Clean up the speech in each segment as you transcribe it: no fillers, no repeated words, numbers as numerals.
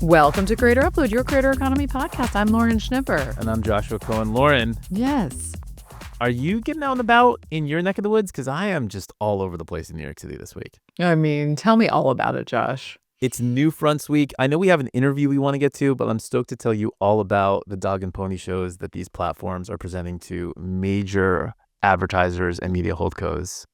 Welcome to Creator Upload, your creator economy podcast. I'm Lauren Schnipper. And I'm Joshua Cohen. Lauren, Yes. are you getting out and about in your neck of the woods? Because I am just all over the place in New York City this week. I mean, tell me all about it, Josh. It's NewFronts week. I know we have an interview we want to get to, but I'm stoked to tell you all about the dog and pony shows that these platforms are presenting to major advertisers and media holdcos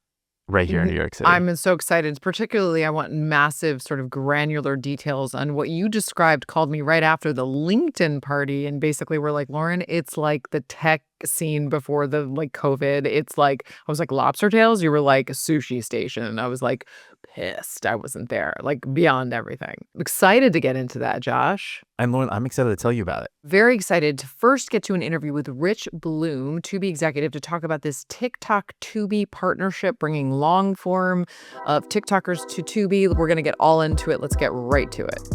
right here in New York City. I'm so excited. Particularly, I want massive sort of granular details on what you described, called me right after the LinkedIn party. And basically, we're like, Lauren, it's like the tech scene before the COVID. It's like, I was like, lobster tails. You were like, sushi station. And I was like, pissed I wasn't there, like beyond everything. Excited to get into that, Josh. And Lauren, I'm excited to tell you about it. Very excited to first get to an interview with Rich Bloom, Tubi executive, to talk about this TikTok Tubi partnership, bringing long form of TikTokers to Tubi. We're going to get all into it. Let's get right to it.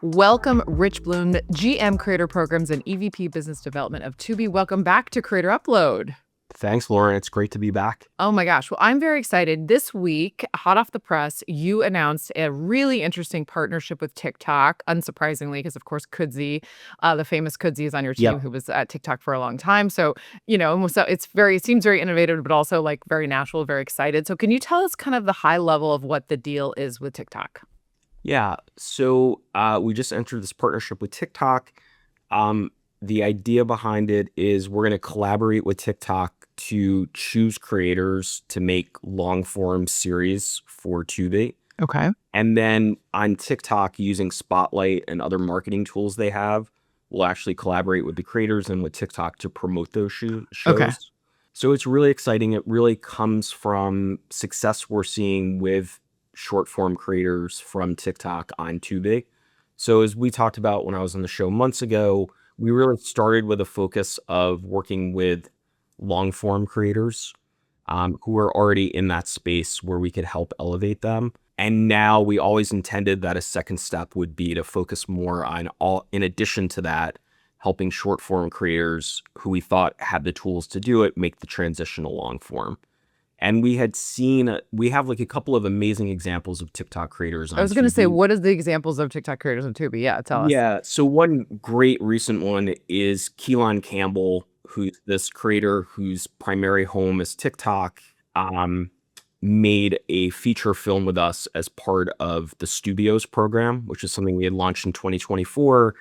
Welcome, Rich Bloom, GM Creator Programs and EVP Business Development of Tubi. Welcome back to Creator Upload. Thanks, Lauren. It's great to be back. Oh my gosh. Well, I'm very excited. This week, hot off the press, you announced a really interesting partnership with TikTok, unsurprisingly, because of course, Kudzi, the famous Kudzi, is on your team, who was at TikTok for a long time. So, so it seems very innovative, but also like very natural, very excited. So can you tell us kind of the high level of what the deal is with TikTok? Yeah. So we just entered this partnership with TikTok. The idea behind it is we're going to collaborate with TikTok to choose creators to make long form series for Tubi. Okay. And then on TikTok, using Spotlight and other marketing tools they have, we'll actually collaborate with the creators and with TikTok to promote those shows. Okay. So it's really exciting. It really comes from success we're seeing with short form creators from TikTok on Tubi. So as we talked about when I was on the show months ago, we really started with a focus of working with long form creators who are already in that space where we could help elevate them. And now we always intended that a second step would be to focus more on in addition to that, helping short form creators who we thought had the tools to do it, make the transition to long form. And we have like a couple of amazing examples of TikTok creators on I was going to Tubi. say, what is the examples of TikTok creators on Tubi? Yeah, tell us. Yeah, so one great recent one is Keelan Campbell, who's this creator whose primary home is TikTok, made a feature film with us as part of the Studios program, which is something we had launched in 2024,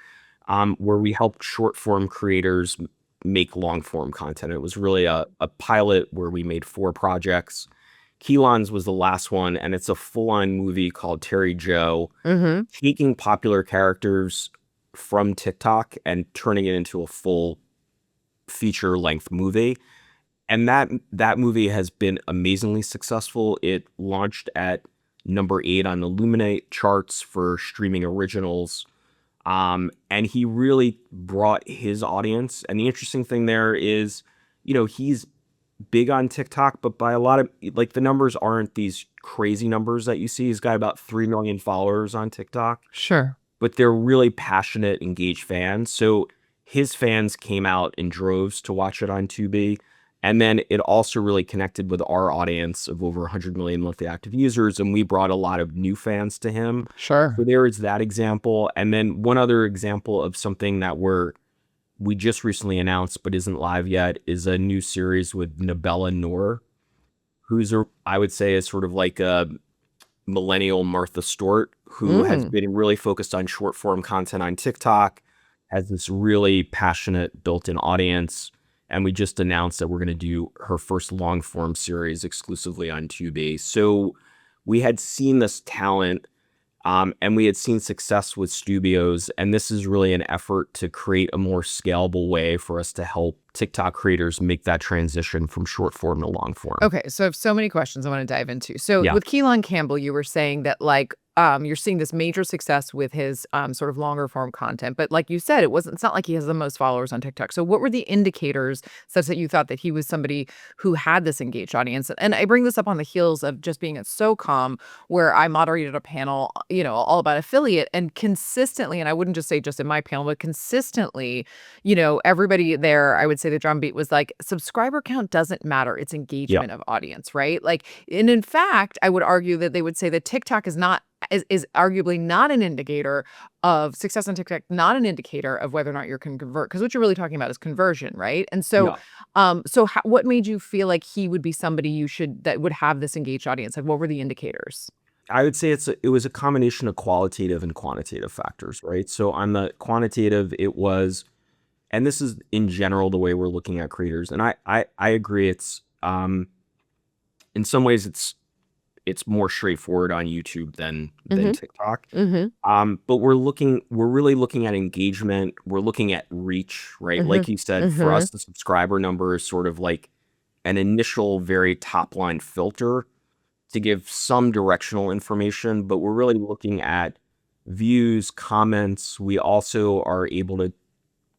where we helped short form creators make long form content. It was really a pilot where we made 4 projects. Keelan's was the last one, and it's a full-on movie called Terri Joe, taking popular characters from TikTok and turning it into a full feature-length movie. And that movie has been amazingly successful. It launched at number 8 on the Illuminate charts for streaming originals. And he really brought his audience. And the interesting thing there is, he's big on TikTok, but by a lot of, the numbers aren't these crazy numbers that you see. He's got about 3 million followers on TikTok. Sure. But they're really passionate, engaged fans. So his fans came out in droves to watch it on Tubi. And then it also really connected with our audience of over 100 million monthly active users. And we brought a lot of new fans to him. Sure. So there is that example. And then one other example of something that we just recently announced but isn't live yet is a new series with Nabella Noor, who's I would say is sort of like a millennial Martha Stewart, who has been really focused on short form content on TikTok, has this really passionate built-in audience. And we just announced that we're going to do her first long form series exclusively on Tubi. So we had seen this talent and we had seen success with studios. And this is really an effort to create a more scalable way for us to help TikTok creators make that transition from short form to long form. Okay, so I have so many questions I want to dive into. So with Keelan Campbell, you were saying that you're seeing this major success with his sort of longer form content. But like you said, it's not like he has the most followers on TikTok. So what were the indicators such that you thought that he was somebody who had this engaged audience? And I bring this up on the heels of just being at SOCOM, where I moderated a panel, all about affiliate, and consistently, and I wouldn't just say just in my panel, but consistently, everybody there, I would say the drumbeat was like, subscriber count doesn't matter. It's engagement of audience, right? And in fact, I would argue that they would say that TikTok is not is arguably not an indicator of success on TikTok, not an indicator of whether or not you can convert, because what you're really talking about is conversion, right? And so, what made you feel like he would be somebody that would have this engaged audience? Like, what were the indicators? I would say it was a combination of qualitative and quantitative factors, right? So on the quantitative, it was, and this is in general the way we're looking at creators, and I agree. It's in some ways it's more straightforward on YouTube than TikTok. But we're really looking at engagement. We're looking at reach, right? Like you said, for us, the subscriber number is sort of like an initial, very top line filter to give some directional information, but we're really looking at views, comments. We also are able to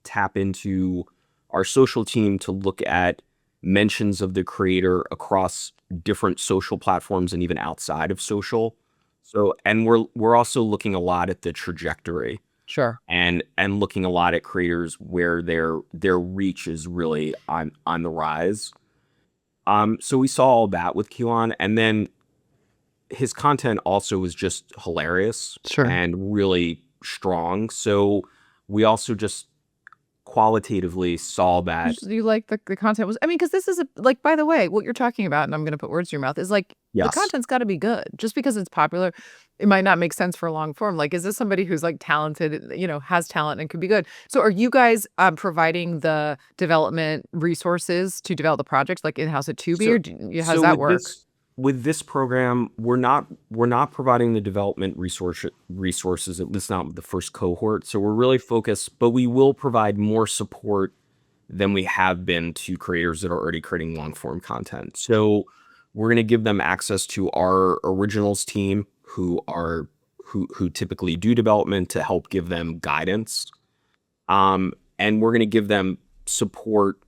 tap into our social team to look at mentions of the creator across different social platforms and even outside of social. So, and we're also looking a lot at the trajectory. Sure. And looking a lot at creators where their reach is really on the rise. So we saw all that with Keelan, and then his content also was just hilarious and really strong. So we also just qualitatively saw that. You like the content was, I mean, because this is like, by the way, what you're talking about, and I'm going to put words in your mouth, is like, the content's got to be good. Just because it's popular, it might not make sense for a long form. Like, is this somebody who's like talented, has talent and could be good? So are you guys providing the development resources to develop the projects, like in-house at Tubi, or how does that work? With this program, we're not providing the development resources, at least not with the first cohort. So we're really focused, but we will provide more support than we have been to creators that are already creating long form content. So we're going to give them access to our originals team who typically do development to help give them guidance. And we're going to give them support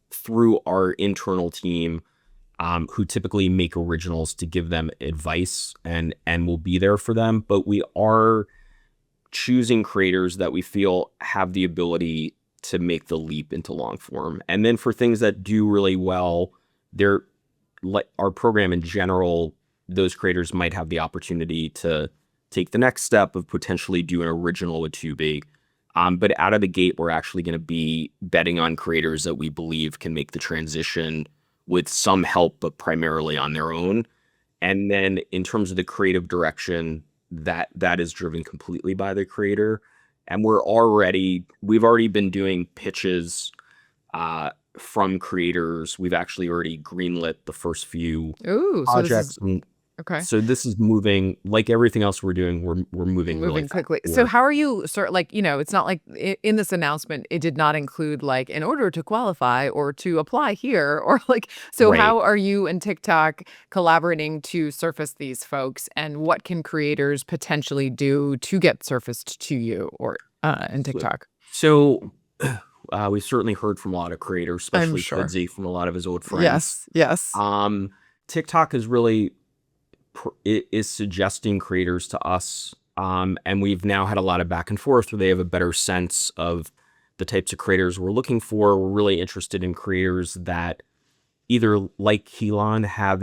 through our internal team, who typically make originals, to give them advice and will be there for them. But we are choosing creators that we feel have the ability to make the leap into long form. And then for things that do really well, our program in general, those creators might have the opportunity to take the next step of potentially do an original with Tubi. But out of the gate, we're actually going to be betting on creators that we believe can make the transition with some help, but primarily on their own. And then in terms of the creative direction, that is driven completely by the creator. And we've already been doing pitches from creators. We've actually already greenlit the first few projects. Okay. So this is moving, like everything else we're doing, we're moving really quickly. So how are you it's not like in this announcement, it did not include like, in order to qualify or to apply here, or like, so how are you and TikTok collaborating to surface these folks, and what can creators potentially do to get surfaced to you or in TikTok? So we've certainly heard from a lot of creators, especially Fudzy, from a lot of his old friends. Yes. TikTok is really is suggesting creators to us, and we've now had a lot of back and forth where they have a better sense of the types of creators we're looking for. We're really interested in creators that either, like Keelan, have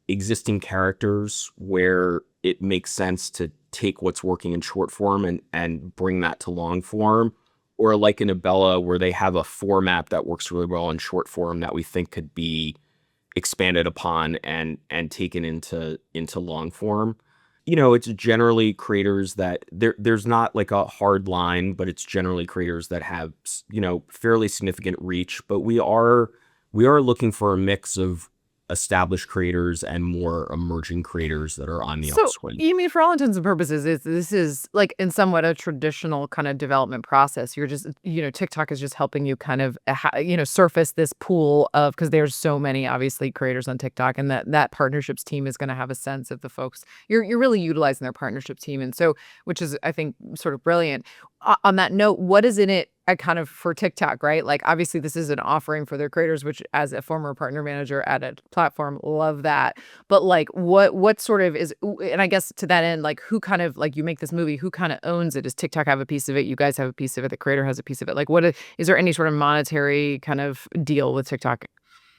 existing characters where it makes sense to take what's working in short form and bring that to long form, or like in Abella, where they have a format that works really well in short form that we think could be expanded upon and taken into long form. It's generally creators that there's not like a hard line, but it's generally creators that have, fairly significant reach. But we are looking for a mix of established creators and more emerging creators that are on the upswing. You mean, for all intents and purposes, this is like in somewhat a traditional kind of development process. You're just, TikTok is just helping you kind of, surface this pool of, because there's so many obviously creators on TikTok, and that partnerships team is going to have a sense of the folks. You're really utilizing their partnership team, and so, which is, I think, sort of brilliant. On that note, what is in it kind of for TikTok, right? Like, obviously this is an offering for their creators, which as a former partner manager at a platform, love that. But like, what sort of is, and I guess to that end, like, who kind of, like, you make this movie, who kind of owns it? Does TikTok have a piece of it? You guys have a piece of it? The creator has a piece of it? Like, is there any sort of monetary kind of deal with TikTok?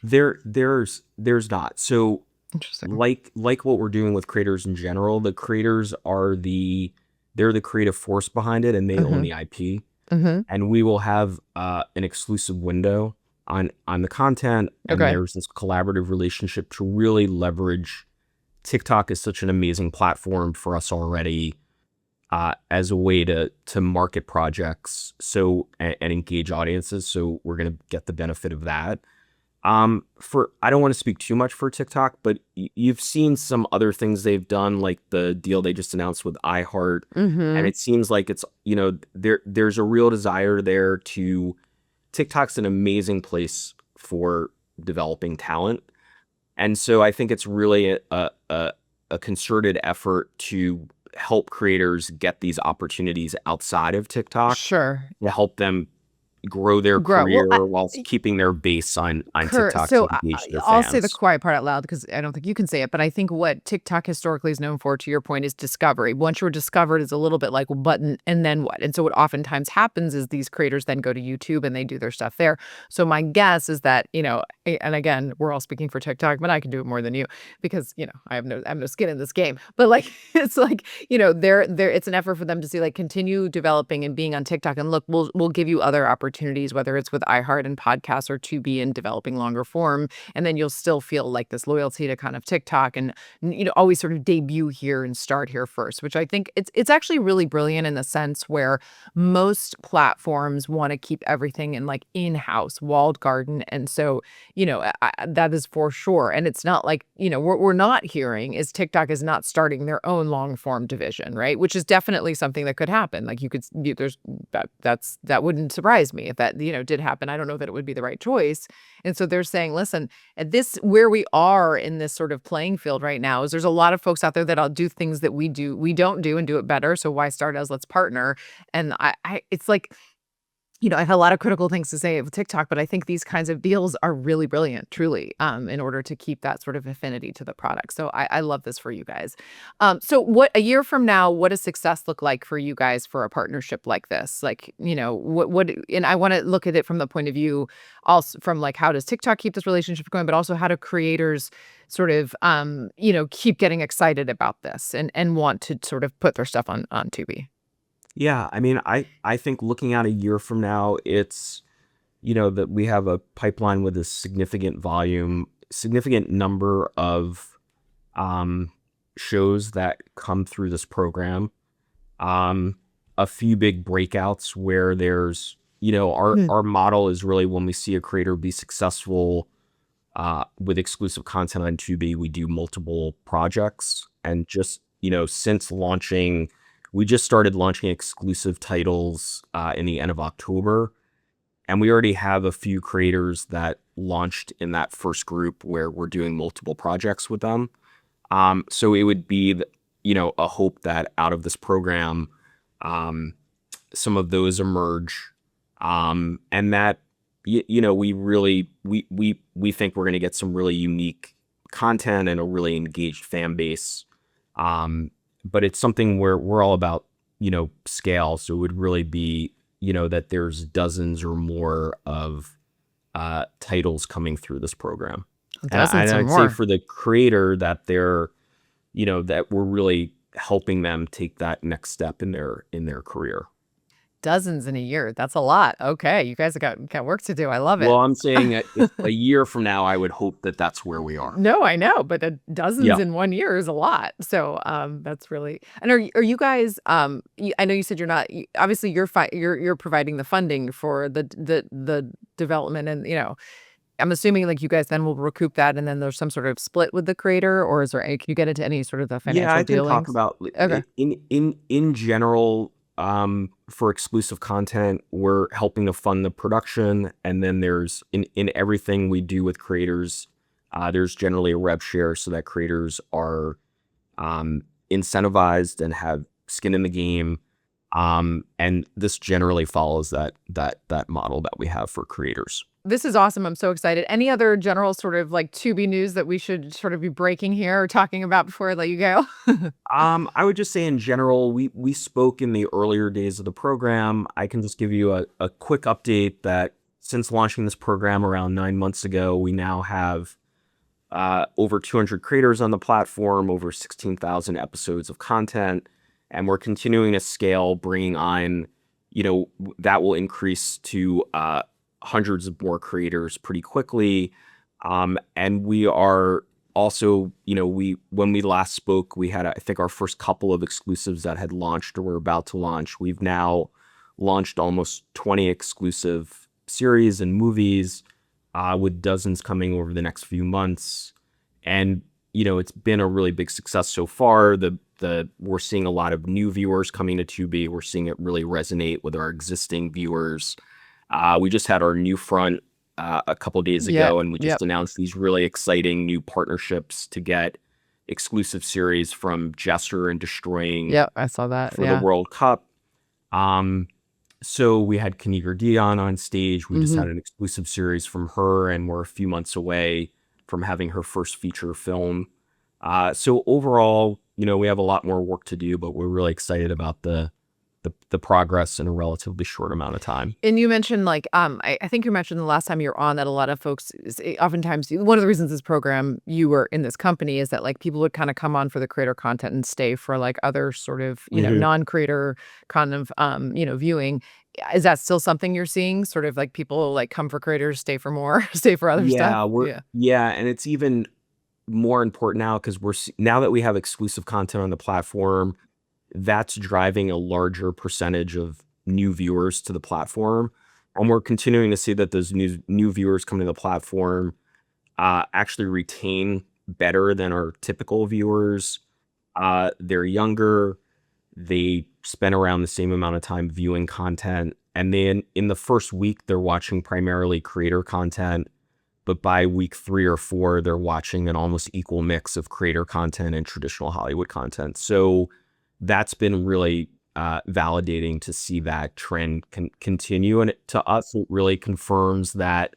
There's not. So Interesting. like what we're doing with creators in general, the creators are they're the creative force behind it, and they own the IP. And we will have an exclusive window on the content, and Okay. there's this collaborative relationship to really leverage. TikTok is such an amazing platform for us already, as a way to market projects and engage audiences. So we're going to get the benefit of that. I don't want to speak too much for TikTok, but you've seen some other things they've done, like the deal they just announced with iHeart. And it seems like it's, there's a real desire there TikTok's an amazing place for developing talent. And so I think it's really a concerted effort to help creators get these opportunities outside of TikTok, Sure. to help them grow their career whilst keeping their base on TikTok So to engage their I'll say the fans. quiet part out loud because I don't think you can say it, but I think what TikTok historically is known for, to your point, is discovery. Once you're discovered, is a little bit like, well, button, and then what? And so what oftentimes happens is these creators then go to YouTube and they do their stuff there. So my guess is that, and again, we're all speaking for TikTok, but I can do it more than you because, I have no skin in this game. But like, it's like, it's an effort for them to see, like, continue developing and being on TikTok. And look, we'll give you other opportunities, whether it's with iHeart and podcasts or Tubi and developing longer form. And then you'll still feel like this loyalty to kind of TikTok and, always sort of debut here and start here first, which I think it's actually really brilliant in the sense where most platforms want to keep everything in like in-house, walled garden. And so, that is for sure. And it's not like, what we're not hearing is TikTok is not starting their own long form division, right? Which is definitely something that could happen. Like that wouldn't surprise me if that, did happen. I don't know that it would be the right choice. And so they're saying, listen, at this, where we are in this sort of playing field right now, is there's a lot of folks out there that'll do things that we don't do and do it better. So why start as let's partner? And it's like, I had a lot of critical things to say of TikTok, but I think these kinds of deals are really brilliant, truly, in order to keep that sort of affinity to the product. So I love this for you guys. So a year from now, what does success look like for you guys for a partnership like this? Like, and I want to look at it from the point of view also from like, how does TikTok keep this relationship going, but also how do creators sort of, keep getting excited about this and want to sort of put their stuff on Tubi? Yeah, I mean, I think looking at a year from now, it's, that we have a pipeline with a significant number of shows that come through this program. A few big breakouts where there's, our model is really when we see a creator be successful with exclusive content on Tubi, we do multiple projects. And just, since launching, we just started launching exclusive titles in the end of October. And we already have a few creators that launched in that first group where we're doing multiple projects with them. So it would be, a hope that out of this program, some of those emerge. And that, we really, we think we're going to get some really unique content and a really engaged fan base. But it's something where we're all about, scale. So it would really be, that there's dozens or more of titles coming through this program. Dozens and or I'd more. say for the creator that they're, that we're really helping them take that next step in their career. Dozens in a year. That's a lot. Okay. You guys have got work to do. I love it. Well, I'm saying a year from now, I would hope that that's where we are. No, I know, but dozens in 1 year is a lot. So that's really. And are you guys? I know you said you're not. Obviously, you're providing the funding for the development, and I'm assuming like you guys then will recoup that, and then there's some sort of split with the creator, or is there? Can you get into any sort of the financial Yeah, I can dealings? talk about Okay. in general. For exclusive content, we're helping to fund the production, and then there's in everything we do with creators, there's generally a rev share so that creators are incentivized and have skin in the game. And this generally follows that model that we have for creators. This is awesome. I'm so excited. Any other general sort of like Tubi news that we should sort of be breaking here or talking about before I let you go? I would just say in general, we spoke in the earlier days of the program. I can just give you a quick update that since launching this program around 9 months ago, we now have over 200 creators on the platform, over 16,000 episodes of content, and we're continuing to scale, bringing on, that will increase to hundreds of more creators pretty quickly. And we are also, when we last spoke, we had, I think, our first couple of exclusives that had launched or were about to launch. We've now launched almost 20 exclusive series and movies, with dozens coming over the next few months. And, it's been a really big success so far. We're seeing a lot of new viewers coming to Tubi. We're seeing it really resonate with our existing viewers. We just had our NewFront a couple days ago, and we just announced these really exciting new partnerships to get exclusive series from Jester and Destroying. Yeah, I saw that for the World Cup. So we had Kanigar Dion on stage. We just had an exclusive series from her, and we're a few months away from having her first feature film. So overall, we have a lot more work to do, but we're really excited about the progress in a relatively short amount of time. And you mentioned I think you mentioned the last time you were on that a lot of folks, oftentimes one of the reasons this program, you were in this company, is that people would kind of come on for the creator content and stay for other sort of, non-creator kind of, viewing. Is that still something you're seeing? Sort of people come for creators, stay for more, stay for other stuff? Yeah. And it's even more important now because now that we have exclusive content on the platform, that's driving a larger percentage of new viewers to the platform. And we're continuing to see that those new viewers coming to the platform actually retain better than our typical viewers. They're younger. They spend around the same amount of time viewing content. And then in the first week, they're watching primarily creator content. But by week 3 or 4, they're watching an almost equal mix of creator content and traditional Hollywood content. So that's been really validating to see that trend continue. And to us, it really confirms that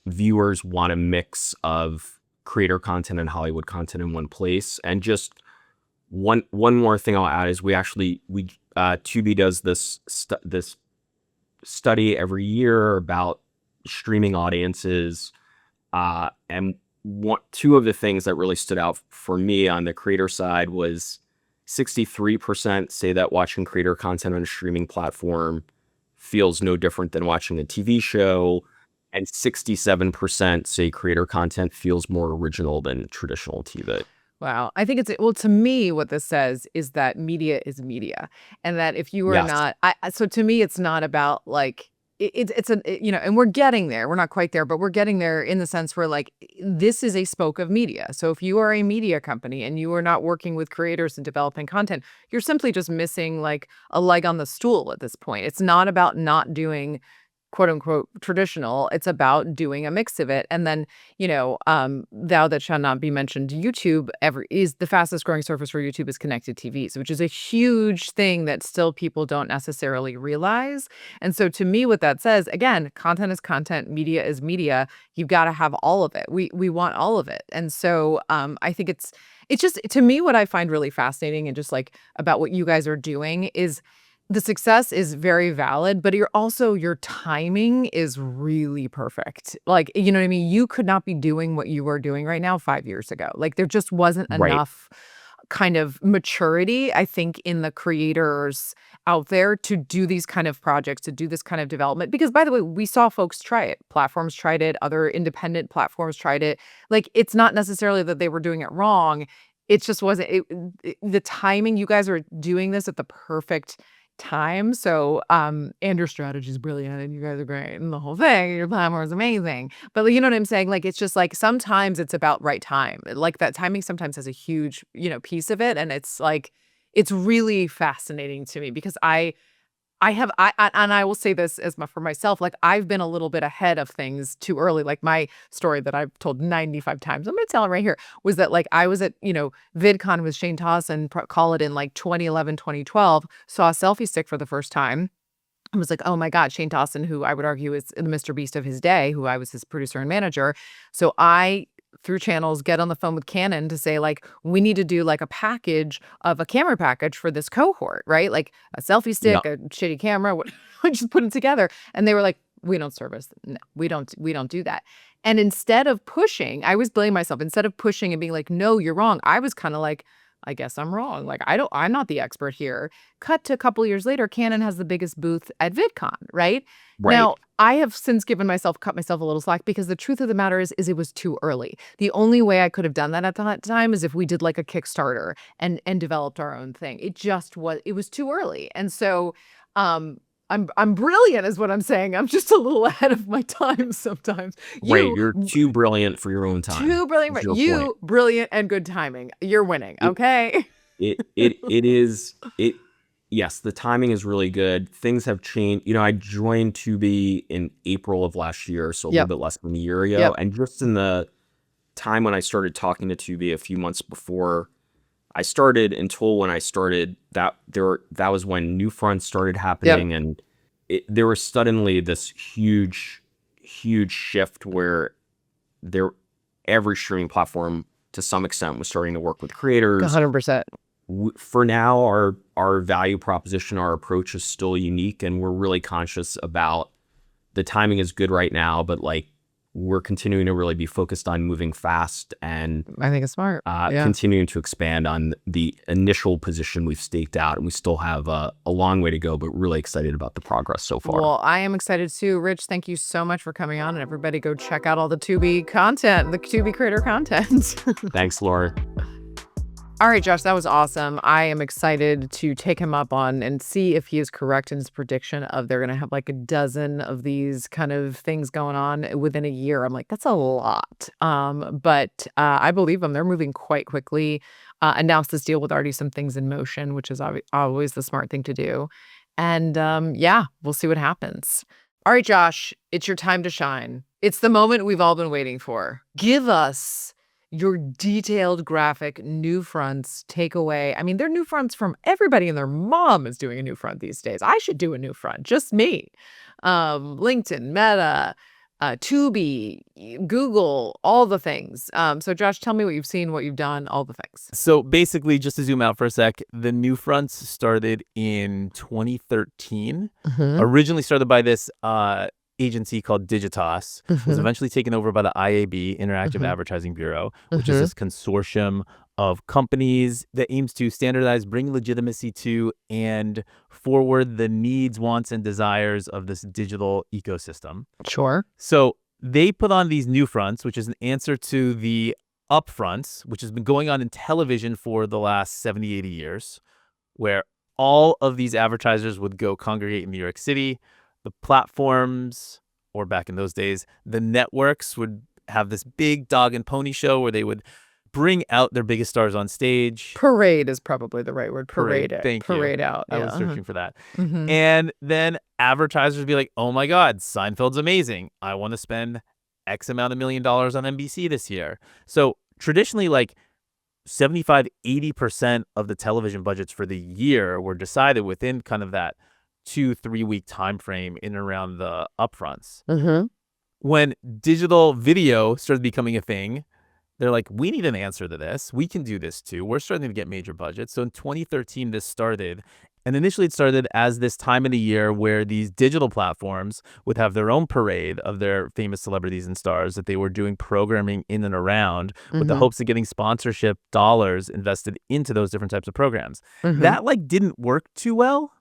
viewers want a mix of creator content and Hollywood content in one place. And just one more thing I'll add is Tubi does this study every year about streaming audiences. And two of the things that really stood out for me on the creator side was 63% say that watching creator content on a streaming platform feels no different than watching a TV show, and 67% say creator content feels more original than traditional TV. Wow. I think to me, what this says is that media is media, and that if you are not, so to me, it's not about and we're getting there. We're not quite there, but we're getting there in the sense where this is a spoke of media. So if you are a media company and you are not working with creators and developing content, you're simply just missing a leg on the stool at this point. It's not about not doing quote unquote traditional. It's about doing a mix of it. And then, thou that shall not be mentioned, YouTube is the fastest growing surface for YouTube is connected TVs, which is a huge thing that still people don't necessarily realize. And so to me, what that says, again, content is content, media is media. You've got to have all of it. We want all of it. And so I think it's just, to me, what I find really fascinating and just about what you guys are doing is the success is very valid, but your timing is really perfect. You know what I mean? You could not be doing what you are doing right now 5 years ago. There just wasn't enough kind of maturity, I think, in the creators out there to do these kind of projects, to do this kind of development. Because, by the way, we saw folks try it. Platforms tried it. Other independent platforms tried it. It's not necessarily that they were doing it wrong. It just wasn't the timing. You guys are doing this at the perfect time. So and your strategy is brilliant and you guys are great and the whole thing, your platform is amazing. But you know what I'm saying? It's just sometimes it's about right time. That timing sometimes has a huge, piece of it. And it's it's really fascinating to me because I will say this for myself, I've been a little bit ahead of things too early. My story that I've told 95 times, I'm going to tell it right here, was that I was at, VidCon with Shane Dawson, call it in 2011, 2012, saw a selfie stick for the first time. I was like, oh my God, Shane Dawson, who I would argue is the Mr. Beast of his day, who I was his producer and manager. So I, through channels, get on the phone with Canon to say we need to do a package of a camera package for this cohort, right? A selfie stick, a shitty camera, just put it together. And they were like, we don't service. No, we don't do that. And instead of pushing, I was blaming myself. Instead of pushing and being like, no, you're wrong, I was kind of like, I guess I'm wrong. Like, I'm not the expert here. Cut to a couple years later, Canon has the biggest booth at VidCon, right? Now, I have since cut myself a little slack, because the truth of the matter is it was too early. The only way I could have done that at that time is if we did like a Kickstarter and developed our own thing. It was too early. And so, I'm brilliant is what I'm saying. I'm just a little ahead of my time sometimes. You're too brilliant for your own time. Too brilliant. Brilliant and good timing. You're winning. Okay. Yes, the timing is really good. Things have changed. I joined Tubi in April of last year, so a little bit less than a year ago. Yep. And just in the time when I started talking to Tubi a few months before I started until when I started, that was when NewFronts started happening, and there was suddenly this huge shift where every streaming platform to some extent was starting to work with creators. 100%. For now, our value proposition, our approach is still unique, and we're really conscious about the timing is good right now, but like we're continuing to really be focused on moving fast and I think it's smart. Continuing to expand on the initial position we've staked out, and we still have a long way to go, but really excited about the progress so far. Well, I am excited too. Rich, thank you so much for coming on, and everybody go check out all the Tubi content, the Tubi creator content. Thanks, Laura. All right, Josh, that was awesome. I am excited to take him up on and see if he is correct in his prediction of they're going to have like a dozen of these kind of things going on within a year. I'm like, that's a lot. But I believe them. They're moving quite quickly. Announced this deal with already some things in motion, which is always the smart thing to do. And we'll see what happens. All right, Josh, it's your time to shine. It's the moment we've all been waiting for. Give us your detailed graphic NewFronts takeaway. I mean, they're NewFronts from everybody and their mom is doing a NewFront these days. I should do a NewFront, just me. LinkedIn, Meta, Tubi, Google, all the things. So Josh, tell me what you've seen, what you've done, all the things. So basically, just to zoom out for a sec, the NewFronts started in 2013. Originally started by this agency called Digitas. Was eventually taken over by the IAB, Interactive Advertising Bureau, which is this consortium of companies that aims to standardize, bring legitimacy to, and forward the needs, wants, and desires of this digital ecosystem. Sure. So they put on these NewFronts, which is an answer to the upfronts, which has been going on in television for the last 70, 80 years, where all of these advertisers would go congregate in New York City. The platforms, or back in those days, the networks would have this big dog and pony show where they would bring out their biggest stars on stage. Parade is probably the right word. Parade it. Thank you. Parade out. I was searching for that. And then advertisers would be like, oh my God, Seinfeld's amazing. I want to spend X amount of $1 million on NBC this year. So traditionally, like 75, 80% of the television budgets for the year were decided within kind of that 2-3 week time frame in and around the upfronts. When digital video started becoming a thing, they're like, we need an answer to this. We can do this too. We're starting to get major budgets. So in 2013, this started. And initially it started as this time of the year where these digital platforms would have their own parade of their famous celebrities and stars that they were doing programming in and around with the hopes of getting sponsorship dollars invested into those different types of programs. That like didn't work too well.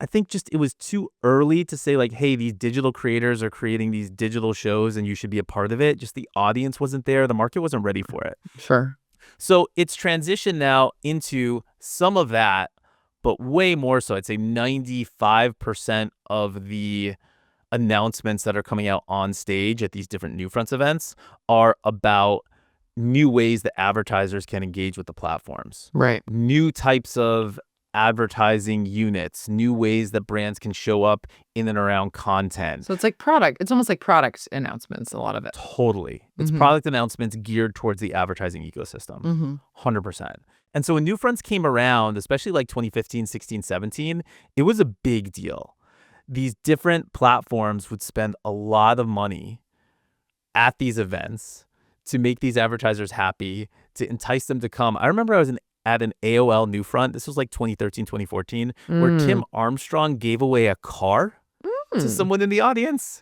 I think just it was too early to say like, hey, these digital creators are creating these digital shows and you should be a part of it. Just the audience wasn't there. The market wasn't ready for it. Sure. So it's transitioned now into some of that, but way more so. I'd say 95% of the announcements that are coming out on stage at these different NewFronts events are about new ways that advertisers can engage with the platforms. Right. New types of advertising units, new ways that brands can show up in and around content. So it's like product. It's almost like product announcements, a lot of it. Totally. It's product announcements geared towards the advertising ecosystem. 100%. And so when NewFronts came around, especially like 2015, 16, 17, it was a big deal. These different platforms would spend a lot of money at these events to make these advertisers happy, to entice them to come. I remember I was at an AOL NewFront. This was like 2013, 2014, where Tim Armstrong gave away a car to someone in the audience.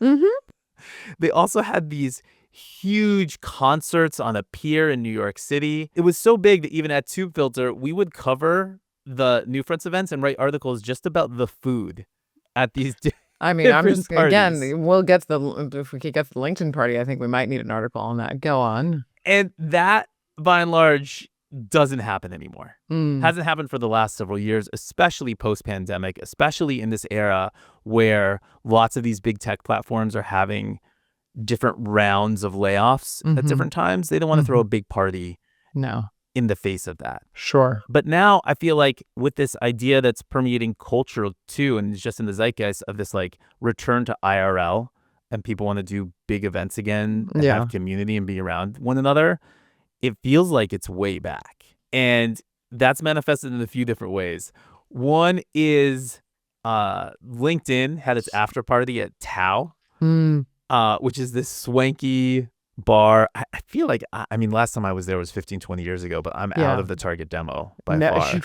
They also had these huge concerts on a pier in New York City. It was so big that even at Tube Filter, we would cover the NewFronts events and write articles just about the food at these I mean, I'm different just, again, parties. we'll get to if we could get to the LinkedIn party, I think we might need an article on that. Go on. And that, by and large, doesn't happen anymore. Hasn't happened for the last several years, especially post-pandemic, especially in this era where lots of these big tech platforms are having different rounds of layoffs at different times. They don't want to throw a big party in the face of that. Sure. But now I feel like with this idea that's permeating culture too, and it's just in the zeitgeist of this like return to IRL, and people want to do big events again and have community and be around one another, it feels like it's way back. And that's manifested in a few different ways. One is LinkedIn had its after party at Tao, which is this swanky bar. I feel like, I mean, last time I was there was 15, 20 years ago, but I'm out of the target demo by far.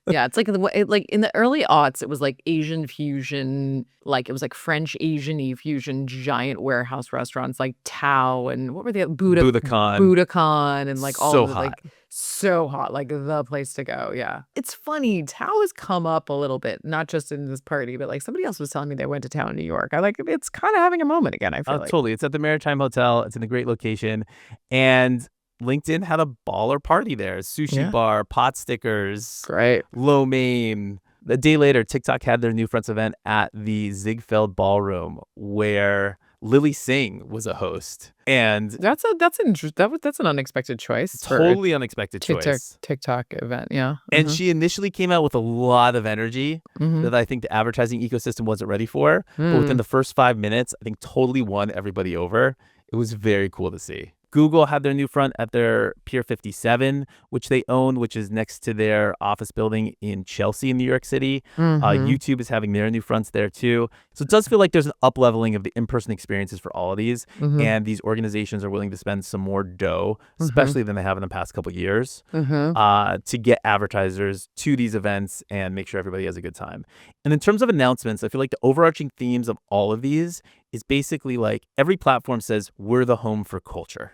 Yeah, it's like like in the early aughts, it was like Asian fusion, like it was like French Asian-y fusion, giant warehouse restaurants like Tao and what were the Budokan and like all so of the, like so hot, like the place to go. Yeah, it's funny. Tao has come up a little bit, not just in this party, but like somebody else was telling me they went to Tao in New York. It's kind of having a moment again. I feel like totally. It's at the Maritime Hotel. It's in a great location, and LinkedIn had a baller party there. Sushi bar, pot stickers, great, lo mein. A day later, TikTok had their NewFronts event at the Ziegfeld Ballroom, where Lily Singh was a host. And that's an unexpected choice. Totally unexpected choice. TikTok event, yeah. And she initially came out with a lot of energy that I think the advertising ecosystem wasn't ready for. But within the first 5 minutes, I think totally won everybody over. It was very cool to see. Google had their NewFront at their Pier 57, which they own, which is next to their office building in Chelsea in New York City. YouTube is having their NewFronts there too. So it does feel like there's an up-leveling of the in-person experiences for all of these. And these organizations are willing to spend some more dough, especially than they have in the past couple of years, to get advertisers to these events and make sure everybody has a good time. And in terms of announcements, I feel like the overarching themes of all of these is basically like every platform says we're the home for culture.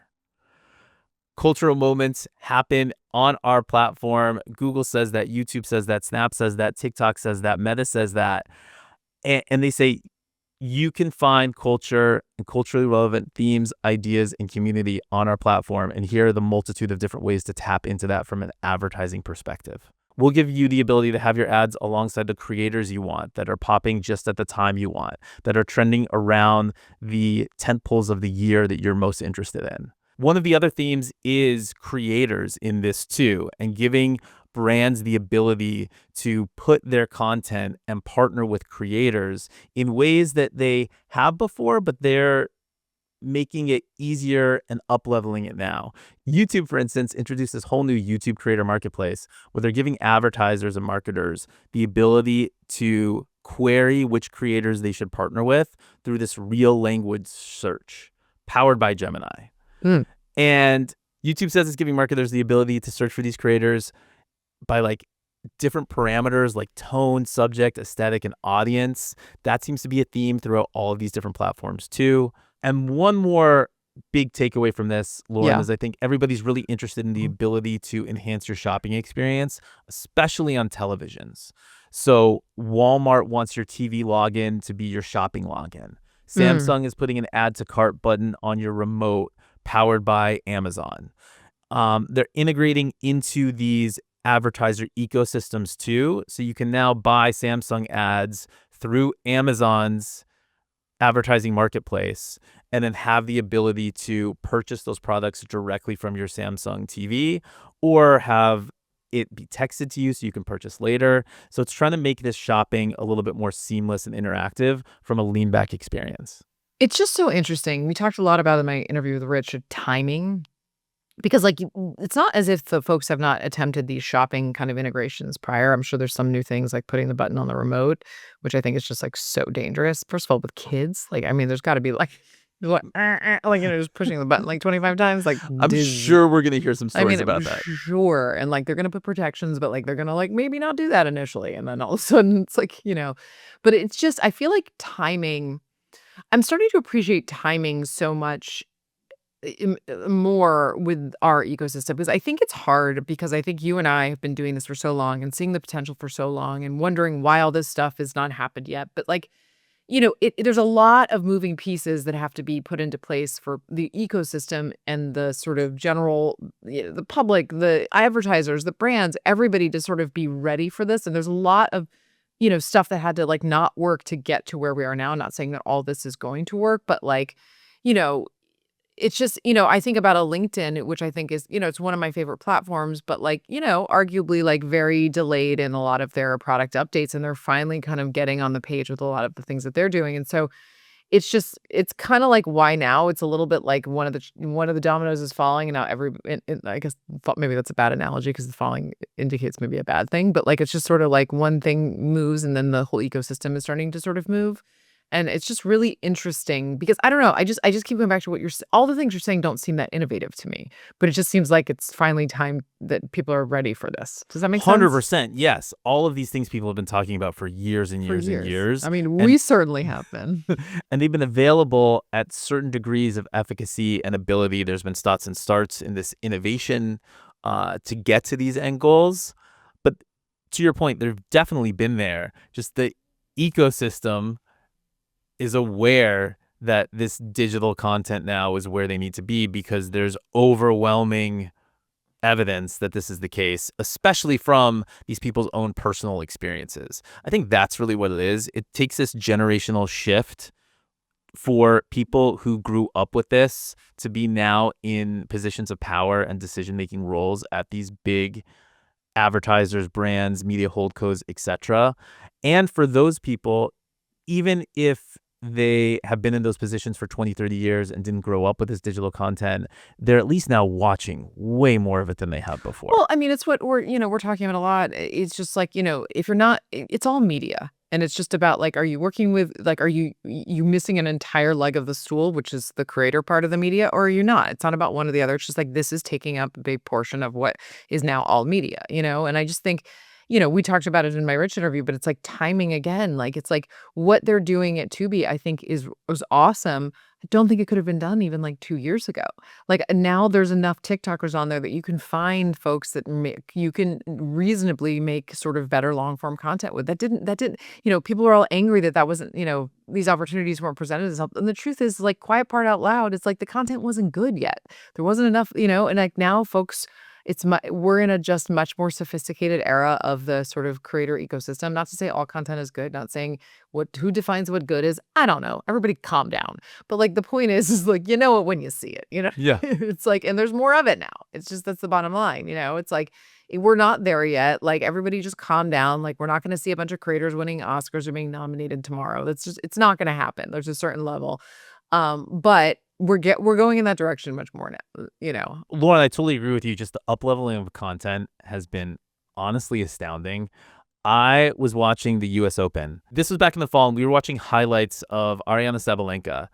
Cultural moments happen on our platform. Google says that, YouTube says that, Snap says that, TikTok says that, Meta says that. And they say you can find culture and culturally relevant themes, ideas, and community on our platform. And here are the multitude of different ways to tap into that from an advertising perspective. We'll give you the ability to have your ads alongside the creators you want, that are popping just at the time you want, that are trending around the tentpoles of the year that you're most interested in. One of the other themes is creators in this too, and giving brands the ability to put their content and partner with creators in ways that they have before, but they're making it easier and up-leveling it now. YouTube, for instance, introduced this whole new YouTube creator marketplace where they're giving advertisers and marketers the ability to query which creators they should partner with through this real language search powered by Gemini. And YouTube says it's giving marketers the ability to search for these creators by like different parameters like tone, subject, aesthetic, and audience. That seems to be a theme throughout all of these different platforms too. And one more big takeaway from this, Lauren, is I think everybody's really interested in the ability to enhance your shopping experience, especially on televisions. So Walmart wants your TV login to be your shopping login. Samsung is putting an add to cart button on your remote powered by Amazon. They're integrating into these advertiser ecosystems too. So you can now buy Samsung ads through Amazon's advertising marketplace and then have the ability to purchase those products directly from your Samsung TV or have it be texted to you so you can purchase later. So it's trying to make this shopping a little bit more seamless and interactive from a lean back experience. It's just so interesting. We talked a lot about in my interview with Rich, timing, because like it's not as if the folks have not attempted these shopping kind of integrations prior. I'm sure there's some new things like putting the button on the remote, which I think is just like so dangerous. First of all, with kids, like, I mean, there's got to be like Like, like, just pushing the button like 25 times. Like, I'm sure we're going to hear some stories about that. Sure. And like, they're going to put protections, but like, they're going to like maybe not do that initially. And then all of a sudden it's like, but it's just, I feel like timing, I'm starting to appreciate timing so much more with our ecosystem, because I think it's hard, because I think you and I have been doing this for so long and seeing the potential for so long and wondering why all this stuff has not happened yet. But like, there's a lot of moving pieces that have to be put into place for the ecosystem and the sort of general, the public, the advertisers, the brands, everybody to sort of be ready for this. And there's a lot of, stuff that had to like not work to get to where we are now. I'm not saying that all this is going to work, but like, it's just, I think about a LinkedIn, which I think is, it's one of my favorite platforms, but like, arguably like very delayed in a lot of their product updates. And they're finally kind of getting on the page with a lot of the things that they're doing. And so it's just, it's kind of like, why now? It's a little bit like one of the dominoes is falling, and now I guess maybe that's a bad analogy, because the falling indicates maybe a bad thing, but like, it's just sort of like one thing moves and then the whole ecosystem is starting to sort of move. And it's just really interesting, because I don't know, I just keep going back to all the things you're saying don't seem that innovative to me, but it just seems like it's finally time that people are ready for this. Does that make sense? 100%. Yes. All of these things people have been talking about for years and years and years. I mean, we certainly have been. And they've been available at certain degrees of efficacy and ability. There's been stops and starts in this innovation to get to these end goals. But to your point, they've definitely been there. Just the ecosystem is aware that this digital content now is where they need to be, because there's overwhelming evidence that this is the case, especially from these people's own personal experiences. I think that's really what it is. It takes this generational shift for people who grew up with this to be now in positions of power and decision-making roles at these big advertisers, brands, media holdcos, etc. And for those people, even if they have been in those positions for 20, 30 years and didn't grow up with this digital content, they're at least now watching way more of it than they have before. Well, I mean, it's what we're talking about a lot. It's just like, if you're not, it's all media. And it's just about like, are you working with, like, are you missing an entire leg of the stool, which is the creator part of the media, or are you not? It's not about one or the other. It's just like, this is taking up a big portion of what is now all media, and I just think, we talked about it in my Rich interview, but it's like timing again. Like, it's like what they're doing at Tubi, I think was awesome. I don't think it could have been done even like 2 years ago. Like, now there's enough TikTokers on there that you can find folks that you can reasonably make sort of better long form content with. That didn't, people were all angry that wasn't, these opportunities weren't presented as help. And the truth is, like, quiet part out loud, it's like the content wasn't good yet. There wasn't enough, and like now folks, we're in a just much more sophisticated era of the sort of creator ecosystem. Not to say all content is good, not saying who defines what good is. I don't know. Everybody calm down. But like, the point is like, it when you see it, Yeah. It's like, and there's more of it now. It's just, that's the bottom line. It's like, we're not there yet. Like, everybody just calm down. Like, we're not going to see a bunch of creators winning Oscars or being nominated tomorrow. It's not going to happen. There's a certain level. But we're going in that direction much more now, Lauren, I totally agree with you. Just the up-leveling of content has been honestly astounding. I was watching the US Open. This was back in the fall, and we were watching highlights of Ariana Sabalenka,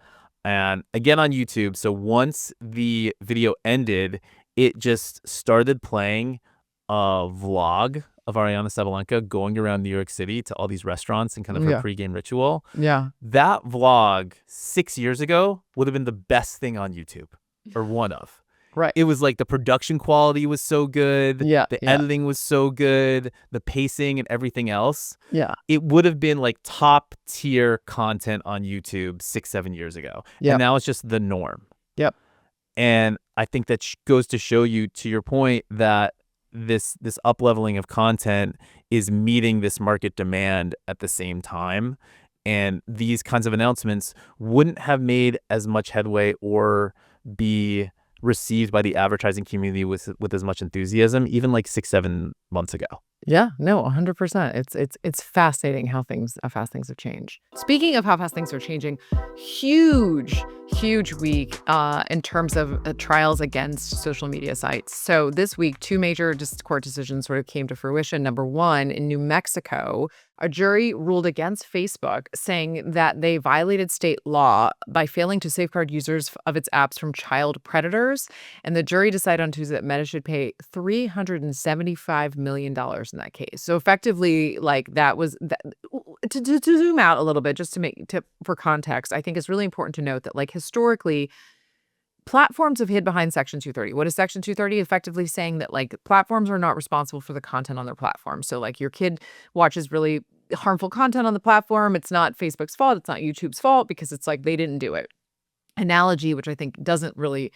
and again on YouTube. So once the video ended, it just started playing a vlog of Ariana Sabalenka going around New York City to all these restaurants and kind of her pregame ritual. Yeah. That vlog 6 years ago would have been the best thing on YouTube, or one of. Right. It was like the production quality was so good. The editing was so good. The pacing and everything else. Yeah. It would have been like top tier content on YouTube 6-7 years ago. Yeah. And now it's just the norm. Yep. And I think that goes to show you, to your point, that this up-leveling of content is meeting this market demand at the same time. And these kinds of announcements wouldn't have made as much headway or be received by the advertising community with as much enthusiasm even like 6-7 months ago. Yeah, no, 100%. It's fascinating how fast things have changed. Speaking of how fast things are changing, huge week in terms of trials against social media sites. So this week, two major court decisions sort of came to fruition. Number one, in New Mexico, a jury ruled against Facebook, saying that they violated state law by failing to safeguard users of its apps from child predators. And the jury decided on Tuesday that Meta should pay $375 million in that case. So effectively, like that was that, to zoom out a little bit, just for context, I think it's really important to note that like historically, platforms have hid behind Section 230. What is Section 230? Effectively saying that like platforms are not responsible for the content on their platform. So like your kid watches really harmful content on the platform, it's not Facebook's fault, it's not YouTube's fault, because it's like they didn't do it. Analogy, which I think doesn't really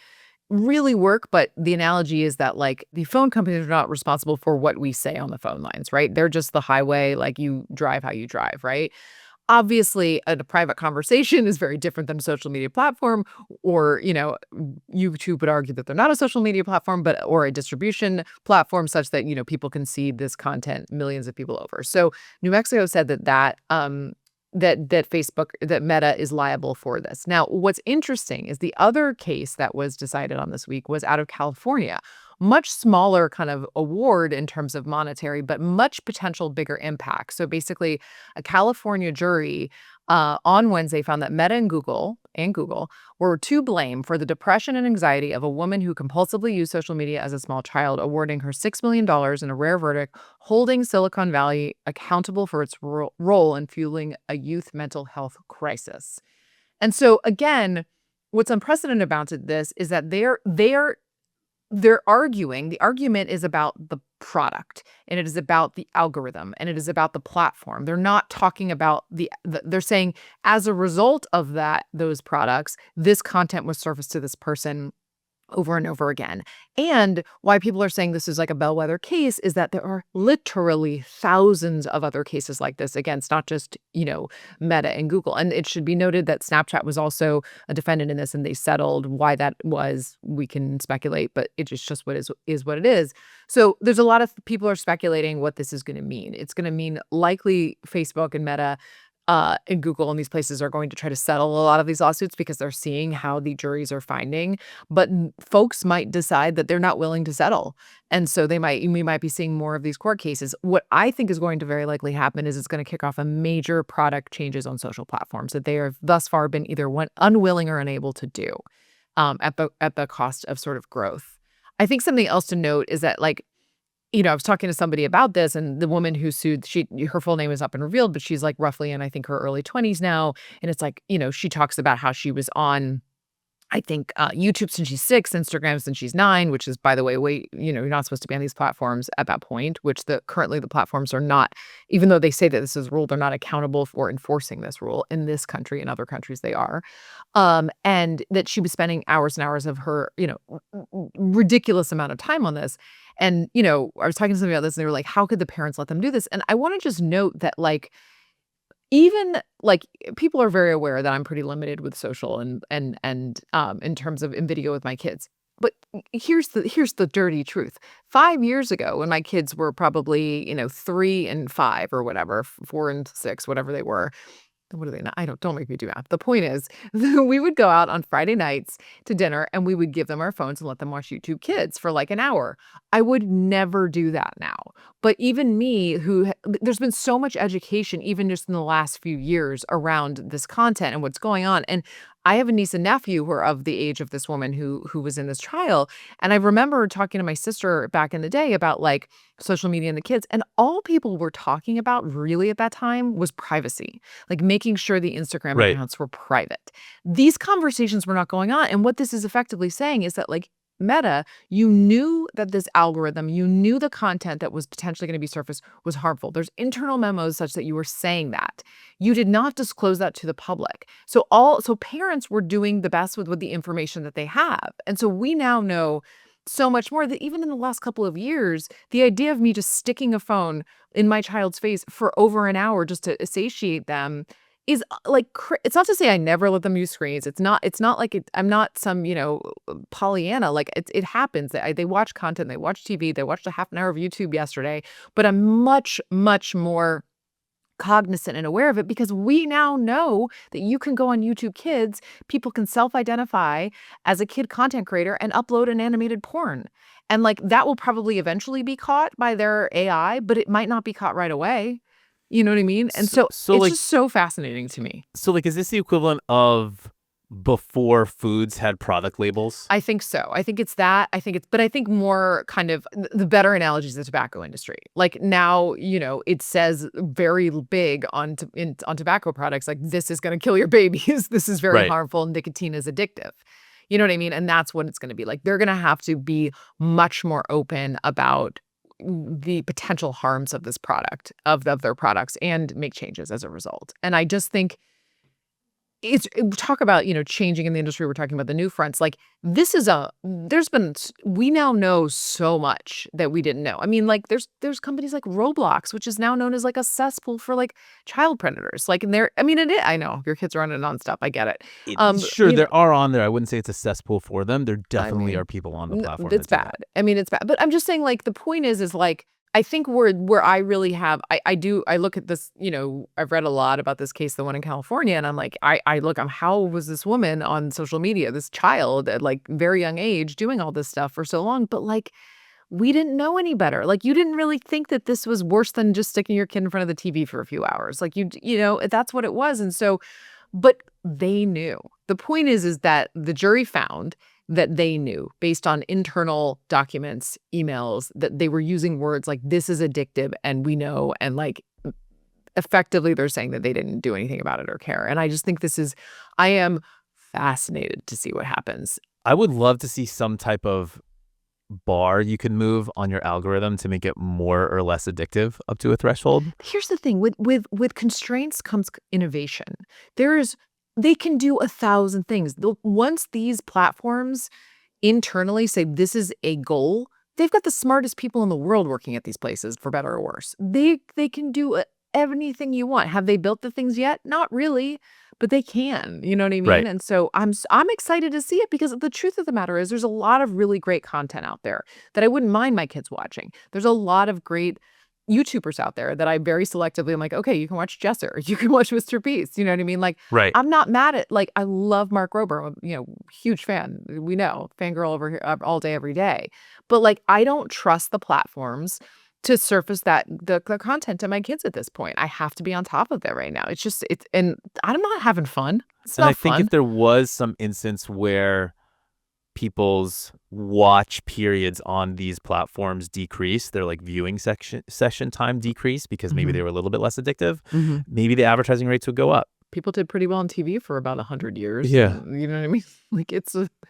work, but the analogy is that like the phone companies are not responsible for what we say on the phone lines, right? They're just the highway, like you drive how you drive, right? Obviously, a private conversation is very different than a social media platform, or, YouTube would argue that they're not a social media platform, or a distribution platform such that, people can see this content millions of people over. So New Mexico said that Facebook, that Meta is liable for this. Now, what's interesting is the other case that was decided on this week was out of California. Much smaller kind of award in terms of monetary, but much potential bigger impact. So basically, a California jury on Wednesday found that Meta and Google were to blame for the depression and anxiety of a woman who compulsively used social media as a small child, awarding her $6 million in a rare verdict, holding Silicon Valley accountable for its role in fueling a youth mental health crisis. And so again, what's unprecedented about this is that they're arguing, the argument is about the product, and it is about the algorithm, and it is about the platform. They're not talking about they're saying as a result of those products, this content was surfaced to this person over and over again. And why people are saying this is like a bellwether case is that there are literally thousands of other cases like this against not just, Meta and Google. And it should be noted that Snapchat was also a defendant in this, and they settled. Why that was, we can speculate, but it's just what is what it is. So there's a lot of people are speculating what this is going to mean. It's going to mean likely Facebook and Meta and Google and these places are going to try to settle a lot of these lawsuits because they're seeing how the juries are finding. But folks might decide that they're not willing to settle. And so we might be seeing more of these court cases. What I think is going to very likely happen is it's going to kick off a major product changes on social platforms that they have thus far been either unwilling or unable to do at the cost of sort of growth. I think something else to note is that like, I was talking to somebody about this, and the woman who sued, her full name is not been revealed, but she's like roughly in, I think, her early 20s now. And it's like, she talks about how she was on, I think, YouTube since she's 6, Instagram since she's 9, which is, by the way, you're not supposed to be on these platforms at that point, which currently the platforms are not, even though they say that this is a rule, they're not accountable for enforcing this rule in this country. In other countries, they are. And that she was spending hours and hours of her, ridiculous amount of time on this. And, I was talking to somebody about this, and they were like, how could the parents let them do this? And I want to just note that, like, even like people are very aware that I'm pretty limited with social and in terms of in video with my kids. But here's the dirty truth. 5 years ago, when my kids were probably, 3 and 5 or whatever, 4 and 6, whatever they were. What are they not? Don't make me do math. The point is, we would go out on Friday nights to dinner, and we would give them our phones and let them watch YouTube Kids for like an hour. I would never do that now. But even me, there's been so much education, even just in the last few years, around this content and what's going on. And I have a niece and nephew who are of the age of this woman who was in this trial. And I remember talking to my sister back in the day about like social media and the kids. And all people were talking about really at that time was privacy, like making sure the Instagram accounts were private. These conversations were not going on. And what this is effectively saying is that like Meta, you knew that this algorithm, you knew the content that was potentially going to be surfaced was harmful. There's internal memos such that you were saying that. You did not disclose that to the public. So parents were doing the best with the information that they have. And so we now know so much more that even in the last couple of years, the idea of me just sticking a phone in my child's face for over an hour just to satiate them is like, it's not to say I never let them use screens. It's not like I'm not some, Pollyanna. Like it happens. They watch content, they watch TV, they watched a half an hour of YouTube yesterday, but I'm much, much more cognizant and aware of it because we now know that you can go on YouTube Kids, people can self-identify as a kid content creator and upload an animated porn. And like that will probably eventually be caught by their AI, but it might not be caught right away. You know what I mean? And so it's like, just so fascinating to me. So like, is this the equivalent of before foods had product labels? I think so. I think it's that. But I think more kind of the better analogy is the tobacco industry. Like now, it says very big on tobacco products, like this is going to kill your babies. This is very harmful. Nicotine is addictive. You know what I mean? And that's what it's going to be like. They're going to have to be much more open about the potential harms of this product, of their products, and make changes as a result. And I just think talk about, changing in the industry. We're talking about the NewFronts. Like we now know so much that we didn't know. I mean, like there's companies like Roblox, which is now known as like a cesspool for like child predators. Like, I know your kids are on it nonstop. I get it. Sure, there are on there. I wouldn't say it's a cesspool for them. There definitely are people on the platform. It's bad. It's bad. But I'm just saying, like, the point is like, I think where I really have, I look at this, I've read a lot about this case, the one in California, and I'm like, how was this woman on social media, this child at like very young age doing all this stuff for so long? But like, we didn't know any better. Like, you didn't really think that this was worse than just sticking your kid in front of the TV for a few hours. Like, that's what it was. And so, but they knew. The point is that the jury found that they knew based on internal documents, emails, that they were using words like this is addictive and we know, and like effectively they're saying that they didn't do anything about it or care. And I just think I am fascinated to see what happens. I would love to see some type of bar you can move on your algorithm to make it more or less addictive up to a threshold. Here's the thing, with constraints comes innovation. They can do 1,000 things. Once these platforms internally say this is a goal, they've got the smartest people in the world working at these places, for better or worse. They can do anything you want. Have they built the things yet? Not really, but they can. You know what I mean? Right. And so I'm excited to see it because the truth of the matter is there's a lot of really great content out there that I wouldn't mind my kids watching. There's a lot of great YouTubers out there that I very selectively am like, okay, you can watch Jesser, you can watch Mr. Beast, you know what I mean? Like, right. I'm not mad at, like, I love Mark Rober, huge fan, we know, fangirl over here all day, every day. But like, I don't trust the platforms to surface the content to my kids at this point. I have to be on top of that right now. And I'm not having fun. It's not fun. I think if there was some instance where people's watch periods on these platforms decrease, their like viewing session time decrease because maybe they were a little bit less addictive, maybe the advertising rates would go up. People did pretty well on TV for about 100 years. Yeah. You know what I mean? Like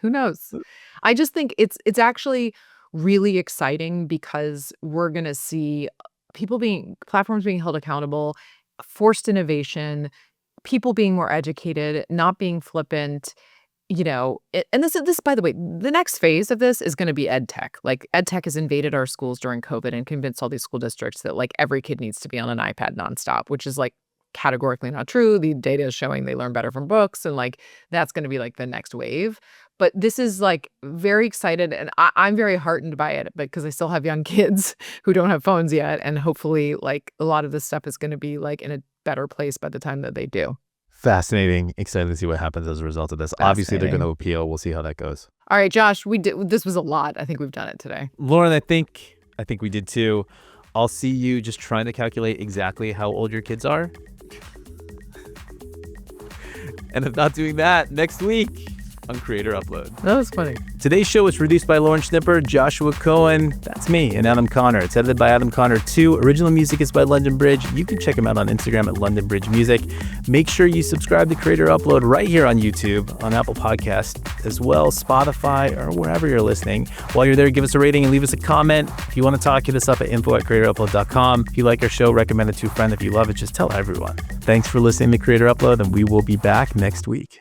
who knows? I just think it's actually really exciting because we're going to see platforms being held accountable, forced innovation, people being more educated, not being flippant. And this, by the way, the next phase of this is going to be ed tech. Like, ed tech has invaded our schools during COVID and convinced all these school districts that like every kid needs to be on an iPad nonstop, which is like categorically not true. The data is showing they learn better from books, and like that's going to be like the next wave. But this is like very excited, and I'm very heartened by it because I still have young kids who don't have phones yet, and hopefully like a lot of this stuff is going to be like in a better place by the time that they do. Fascinating. Excited to see what happens as a result of this. Obviously, they're going to appeal. We'll see how that goes. All right, Josh, this was a lot. I think we've done it today. Lauren, I think we did too. I'll see you just trying to calculate exactly how old your kids are. And if not doing that, next week on Creator Upload. That was funny. Today's show was produced by Lauren Schnipper, Joshua Cohen, that's me, and Adam Connor. It's edited by Adam Connor too. Original music is by London Bridge. You can check him out on Instagram at London Bridge Music. Make sure you subscribe to Creator Upload right here on YouTube, on Apple Podcasts, as well, Spotify, or wherever you're listening. While you're there, give us a rating and leave us a comment. If you want to talk, hit us up at info@creatorupload.com. If you like our show, recommend it to a friend. If you love it, just tell everyone. Thanks for listening to Creator Upload, and we will be back next week.